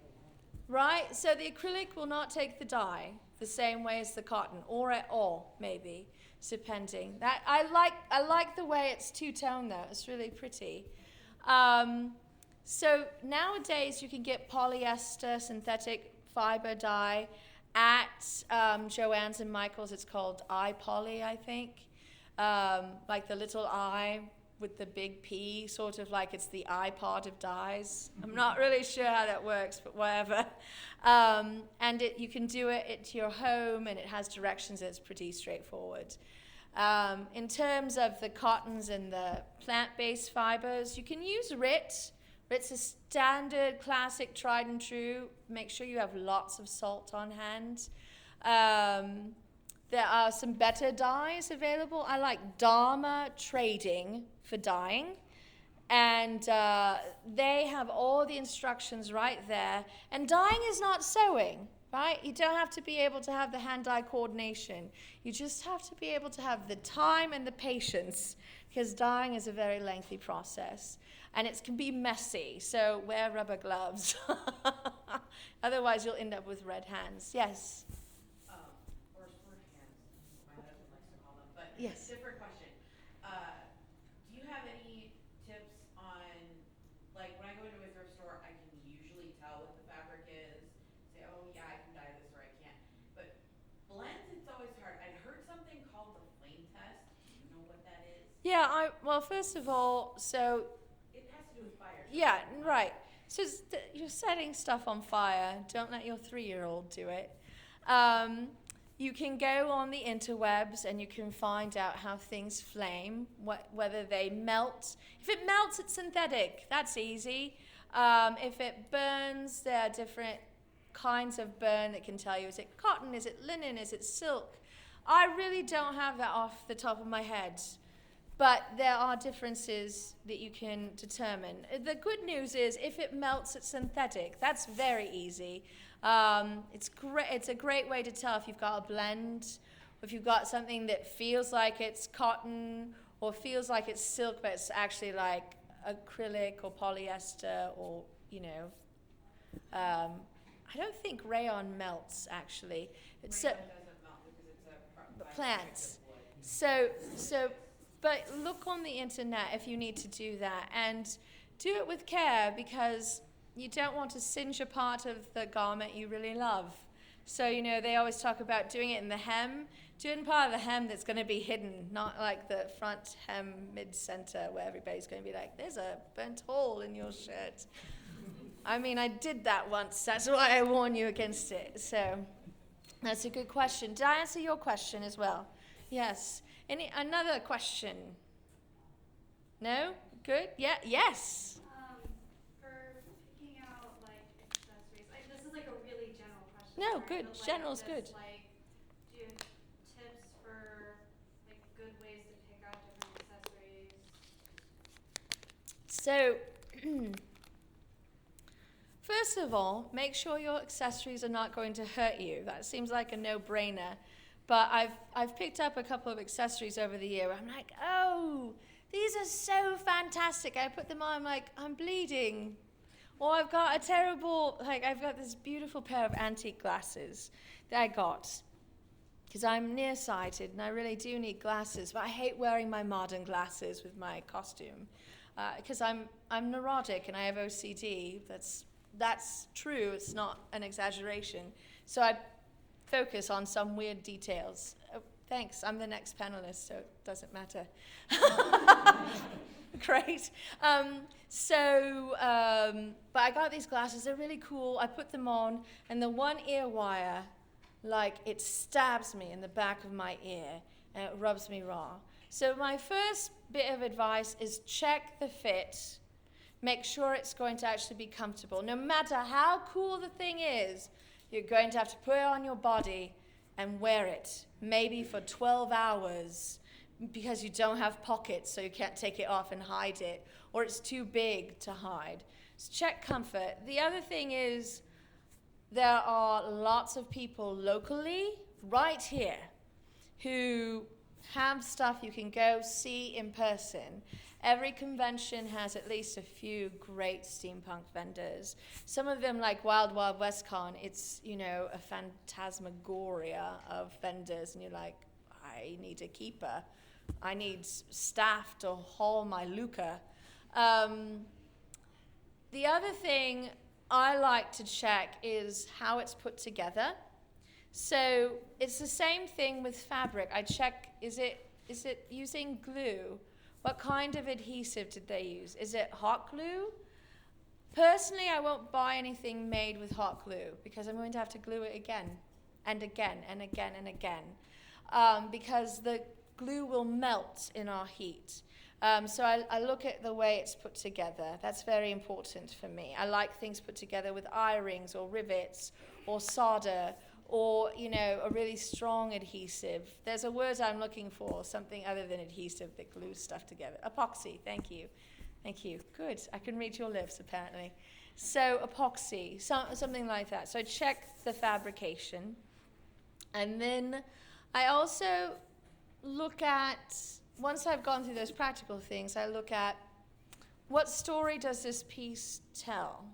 Right? So the acrylic will not take the dye the same way as the cotton, or at all, maybe, depending. That I like the way it's two-tone though. It's really pretty. So nowadays you can get polyester synthetic fiber dye at Joann's and Michael's. It's called iPoly, I think. Like the little I with the big P, sort of like it's the iPod of dyes. I'm not really sure how that works, but whatever. And you can do it at your home, and it has directions. It's pretty straightforward. In terms of the cottons and the plant-based fibers, you can use RIT. RIT's a standard, classic, tried and true. Make sure you have lots of salt on hand. There are some better dyes available. I like Dharma Trading for dyeing. And they have all the instructions right there. And dyeing is not sewing, right? You don't have to be able to have the hand-eye coordination. You just have to be able to have the time and the patience, because dyeing is a very lengthy process. And it can be messy, so wear rubber gloves. Otherwise, you'll end up with red hands. Yes? Yeah, well, first of all, so It has to do with fire. yeah, right. So you're setting stuff on fire. Don't let your 3-year-old do it. You can go on the interwebs and you can find out how things flame, whether they melt. If it melts, it's synthetic. That's easy. If it burns, there are different kinds of burn that can tell you, is it cotton, is it linen, is it silk? I really don't have that off the top of my head. But there are differences that you can determine. The good news is if it melts, it's synthetic. That's very easy. It's a great way to tell if you've got a blend, or if you've got something that feels like it's cotton or feels like it's silk, but it's actually like acrylic or polyester or, I don't think rayon melts actually. Rayon doesn't melt because it's a plants. So, but look on the internet if you need to do that, and do it with care because you don't want to singe a part of the garment you really love. So, they always talk about doing it in the hem. Do it in part of the hem that's going to be hidden, not like the front hem mid-center where everybody's going to be like, there's a burnt hole in your shirt. I mean, I did that once. That's why I warn you against it. So that's a good question. Did I answer your question as well? Yes. Another question? No? Good? Yeah? Yes. For picking out like accessories, this is like a really general question. No, sorry, good. but, like, General's just, good. Like, do you have tips for like good ways to pick out different accessories? So, first of all, make sure your accessories are not going to hurt you. That seems like a no-brainer. But I've picked up a couple of accessories over the year where I'm like, oh, these are so fantastic. I put them on, I'm like, I'm bleeding. Or I've got I've got this beautiful pair of antique glasses that I got because I'm nearsighted and I really do need glasses, but I hate wearing my modern glasses with my costume because I'm neurotic and I have OCD. That's true. It's not an exaggeration. So I focus on some weird details. Oh, thanks. I'm the next panelist, so it doesn't matter. Great. But I got these glasses. They're really cool. I put them on, and the one ear wire, it stabs me in the back of my ear, and it rubs me raw. So my first bit of advice is check the fit. Make sure it's going to actually be comfortable. No matter how cool the thing is, you're going to have to put it on your body and wear it, maybe for 12 hours, because you don't have pockets, so you can't take it off and hide it, or it's too big to hide. So check comfort. The other thing is there are lots of people locally, right here, who have stuff you can go see in person. Every convention has at least a few great steampunk vendors. Some of them, like Wild Wild West Con, it's, a phantasmagoria of vendors, and you're like, I need a keeper. I need staff to haul my Luca. The other thing I like to check is how it's put together. So it's the same thing with fabric. I check, is it using glue? What kind of adhesive did they use? Is it hot glue? Personally, I won't buy anything made with hot glue because I'm going to have to glue it again and again and again and again because the glue will melt in our heat. So I look at the way it's put together. That's very important for me. I like things put together with eye-rings or rivets or solder or, a really strong adhesive. There's a word I'm looking for, something other than adhesive that glues stuff together. Epoxy, thank you. Thank you. Good. I can read your lips, apparently. So epoxy, something like that. So I check the fabrication. And then I also look at, once I've gone through those practical things, I look at what story does this piece tell?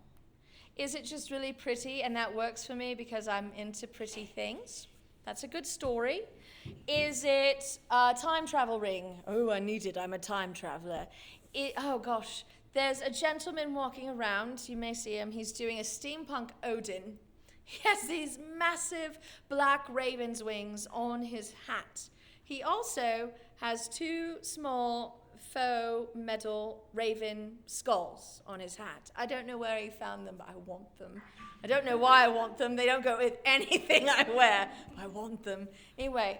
Is it just really pretty, and that works for me because I'm into pretty things? That's a good story. Is it a time travel ring? Oh, I need it. I'm a time traveler. Oh, gosh. There's a gentleman walking around. You may see him. He's doing a steampunk Odin. He has these massive black raven's wings on his hat. He also has two small faux medal raven skulls on his hat. I don't know where he found them, but I want them. I don't know why I want them. They don't go with anything I wear, but I want them. Anyway,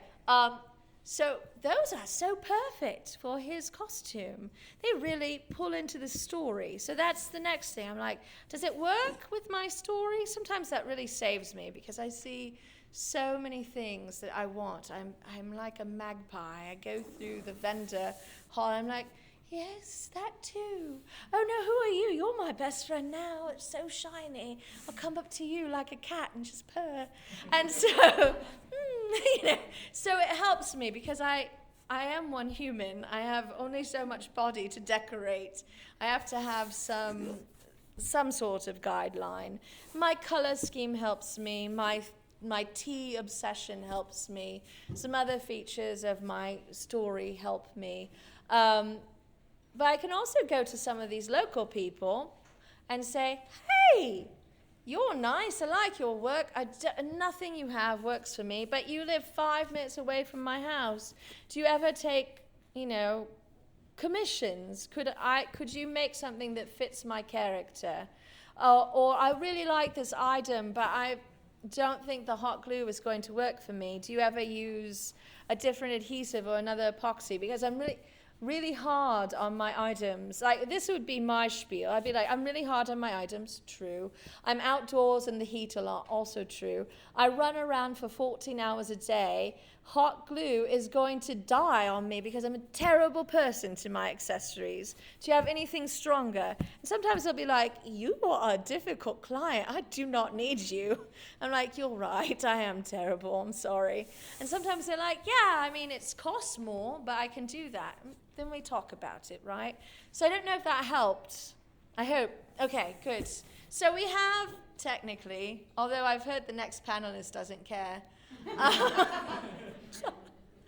so those are so perfect for his costume. They really pull into the story. So that's the next thing. I'm like, does it work with my story? Sometimes that really saves me because I see so many things that I want. I'm like a magpie. I go through the vendor hall. I'm like, yes, that too. Oh no, who are you? You're my best friend now. It's so shiny. I'll come up to you like a cat and just purr. And so, so it helps me because I am one human. I have only so much body to decorate. I have to have some sort of guideline. My color scheme helps me. My tea obsession helps me. Some other features of my story help me. But I can also go to some of these local people and say, hey, you're nice. I like your work. Nothing you have works for me, but you live 5 minutes away from my house. Do you ever take, commissions? Could you make something that fits my character? Or I really like this item, but I don't think the hot glue is going to work for me. Do you ever use a different adhesive or another epoxy? Because I'm really hard on my items. Like, this would be my spiel. I'd be like, I'm really hard on my items. True. I'm outdoors in the heat a lot. Also true. I run around for 14 hours a day. Hot glue is going to die on me because I'm a terrible person to my accessories. Do you have anything stronger? And sometimes they'll be like, you are a difficult client. I do not need you. I'm like, you're right. I am terrible. I'm sorry. And sometimes they're like, yeah, it costs more, but I can do that. Then we talk about it, right? So I don't know if that helped. I hope. Okay, good. So we have, technically, although I've heard the next panelist doesn't care.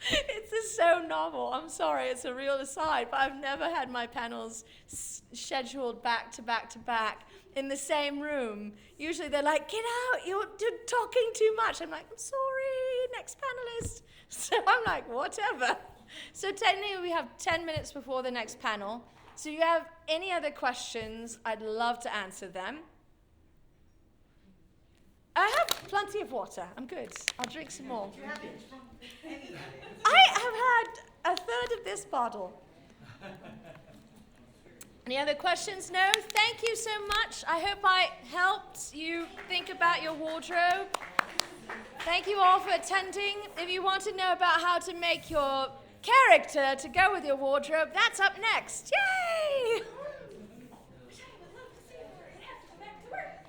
It's just so novel. I'm sorry, it's a real aside, but I've never had my panels scheduled back to back to back in the same room. Usually they're like, get out, you're talking too much. I'm like, I'm sorry, next panelist. So I'm like, whatever. So technically we have 10 minutes before the next panel. So if you have any other questions, I'd love to answer them. I have plenty of water. I'm good. I'll drink some more. I have had a third of this bottle. Any other questions? No? Thank you so much. I hope I helped you think about your wardrobe. Thank you all for attending. If you want to know about how to make your character to go with your wardrobe, that's up next. Yay!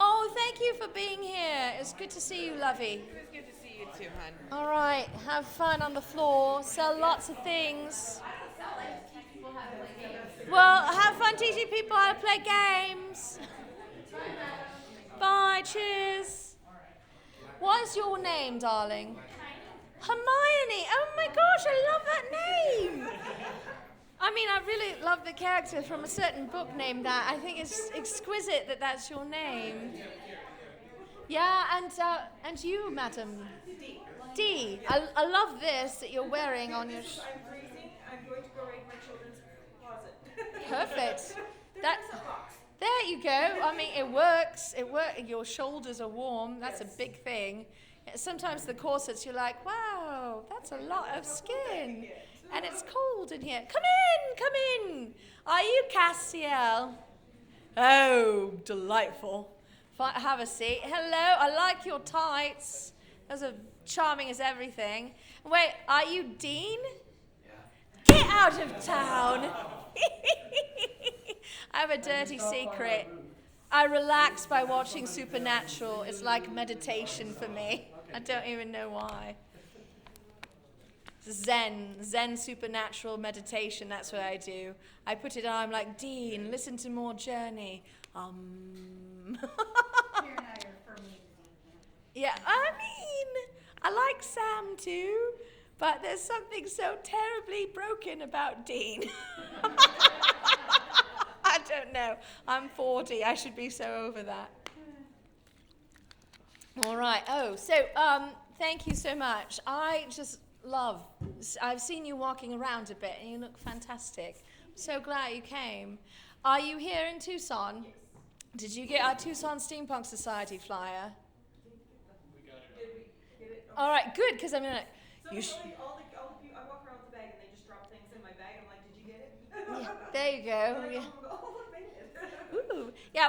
Oh, thank you for being here. It's good to see you, Lovey. It was good to see you too, hon. All right, have fun on the floor. Sell lots of things. Well, have fun teaching people how to play games. Bye, cheers. What's your name, darling? Hermione. Oh my gosh, I love that name. I really love the character from a certain book named that. I think it's exquisite that that's your name. Yeah, and you, madam? D. I love this that you're wearing on your... I'm freezing. I'm going to go raid my children's closet. Perfect. There's a box. There you go. It works. Your shoulders are warm. That's a big thing. Sometimes the corsets, you're like, wow, that's a lot of skin. And it's cold in here. Come in. Are you Cassiel? Oh, delightful. Have a seat. Hello, I like your tights. Those are charming as everything. Wait, are you Dean? Yeah. Get out of town. I have a dirty secret. I relax by watching Supernatural. It's like meditation for me. I don't even know why. Zen supernatural meditation, that's what I do. I put it on, I'm like, Dean, listen to more Journey. Yeah, I like Sam too, but there's something so terribly broken about Dean. I don't know. I'm 40. I should be so over that. All right. Oh, so thank you so much. I just love. I've seen you walking around a bit, and you look fantastic. So glad you came. Are you here in Tucson? Yes. Did you get our Tucson Steampunk Society flyer? We got it. Did we get it? All right, good, because I'm gonna. So You sh- all the people, I walk around with the bag and they just drop things in my bag. I'm like, did you get it? yeah, there you go. And I Yeah. go, oh, look, made it. Ooh. Yeah,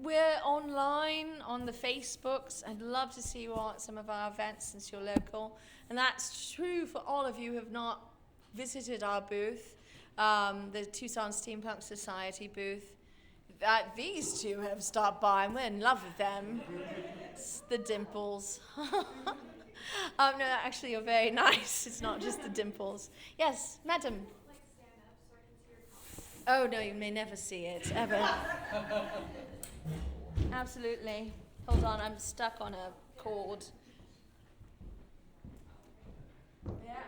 we're online on the Facebooks. I'd love to see you at some of our events since you're local. And that's true for all of you who have not visited our booth, the Tucson Steampunk Society booth. These two have stopped by and we're in love with them. It's the dimples. No, actually, you're very nice. It's not just the dimples. Yes, madam. Like stand up so I can see your comments. Oh, no, you may never see it, ever. Absolutely. Hold on, I'm stuck on a cord. Yeah.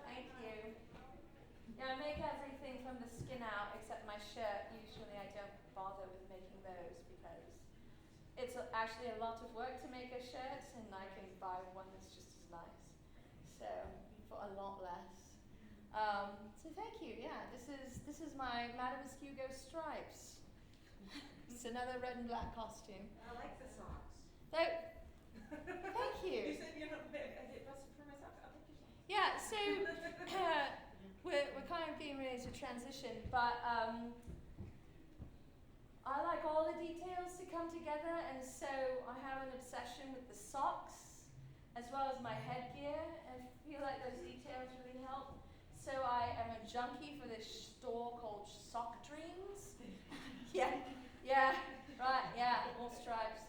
Thank you. Yeah, I make everything from the skin out except my shirt. Usually I don't bother with making those because it's actually a lot of work to make a shirt, and I can buy one that's just as nice. So for a lot less. So thank you. Yeah, this is my Madame Askew stripes. It's another red and black costume. I like the socks. So, thank you. You said, I get busted for my socks. I'll take your socks. Yeah, so we're kind of getting ready to transition, but I like all the details to come together, and so I have an obsession with the socks as well as my headgear. I feel like those details really help. So I am a junkie for this store called Sock Dreams. yeah, right, yeah, all stripes.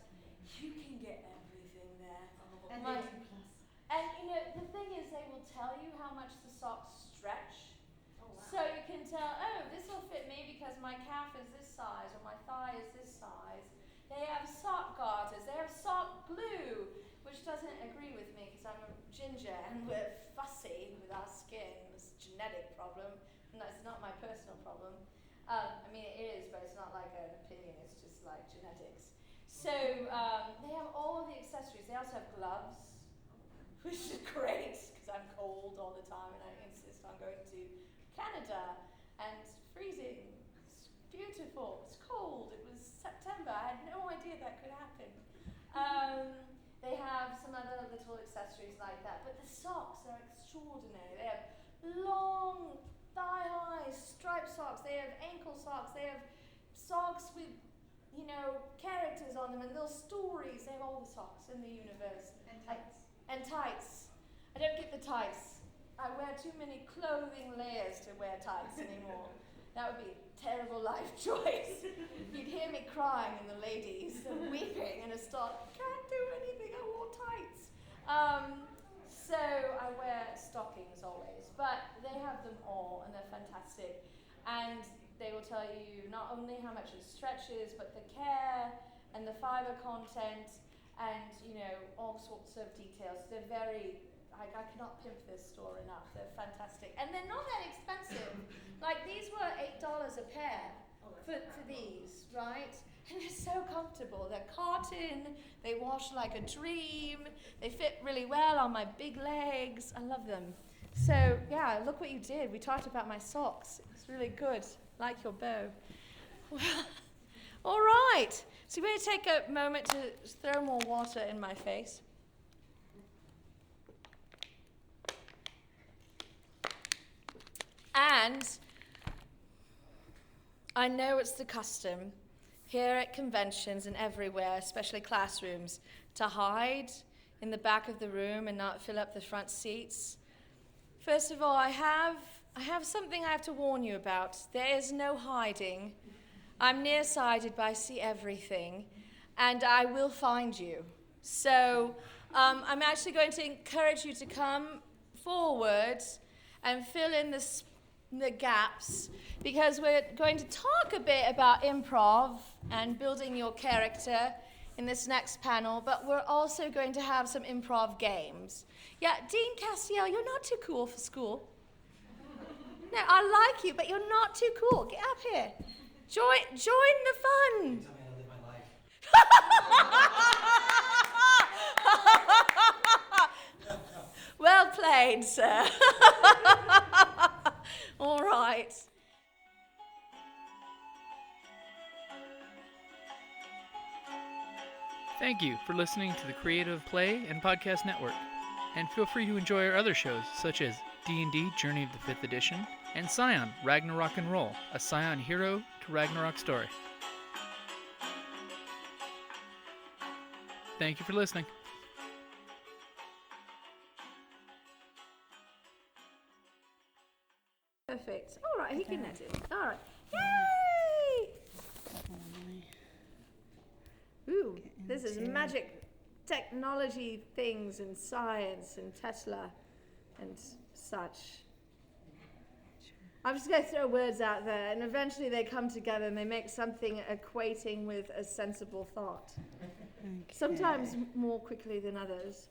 You can get everything there. And My- they do plus. And you know, the thing is, they will tell you how much the socks stretch. Oh, wow. So you can tell, oh, this will fit me because my calf is this size or my thigh is this size. They have sock garters, they have sock glue, which doesn't agree with me because I'm a ginger and we're fussy with our skin. It's a genetic problem, and that's not my personal problem. I mean, it is, but it's not like an opinion, it's just like genetics. So they have all of the accessories. They also have gloves, which is great because I'm cold all the time and I insist on going to Canada and it's freezing. It's beautiful. It's cold. It was September. I had no idea that could happen. They have some other little accessories like that, but the socks are extraordinary. They have long thigh-high striped socks. They have ankle socks. They have socks with, you know, characters on them and little stories. They have all the socks in the universe. And tights. And tights. I don't get the tights. I wear too many clothing layers to wear tights anymore. That would be a terrible life choice. You'd hear me crying and the ladies and weeping and I start, can't do anything, I wore tights. So I wear stockings always, but they have them all and they're fantastic. And they will tell you not only how much it stretches, but the care and the fiber content and, you know, all sorts of details. They're very, I cannot pimp this store enough. They're fantastic. And they're not that expensive. Like, these were $8 a pair for these, right? And they're so comfortable. They're cotton, they wash like a dream, they fit really well on my big legs. I love them. So, yeah, look what you did. We talked about my socks. It's really good. Like your bow. Well, all right. So we're going to take a moment to throw more water in my face. And I know it's the custom here at conventions and everywhere, especially classrooms, to hide in the back of the room and not fill up the front seats. First of all, I have something I have to warn you about. There is no hiding. I'm nearsighted, but I see everything, and I will find you. So I'm actually going to encourage you to come forward and fill in the gaps, because we're going to talk a bit about improv and building your character in this next panel, but we're also going to have some improv games. Yeah, Dean Castiel, you're not too cool for school. No, I like you, but you're not too cool. Get up here. Join the fun. Tell me how to live my life. Well played, sir. All right. Thank you for listening to the Creative Play and Podcast Network. And feel free to enjoy our other shows, such as D&D Journey of the 5th Edition and Scion Ragnarok and Roll, a Scion hero to Ragnarok story. Thank you for listening. Perfect. All right, he can net it. All right. Yay! Ooh, this is magic technology things and science and Tesla and such. I'm just going to throw words out there, and eventually they come together and they make something equating with a sensible thought. Sometimes more quickly than others.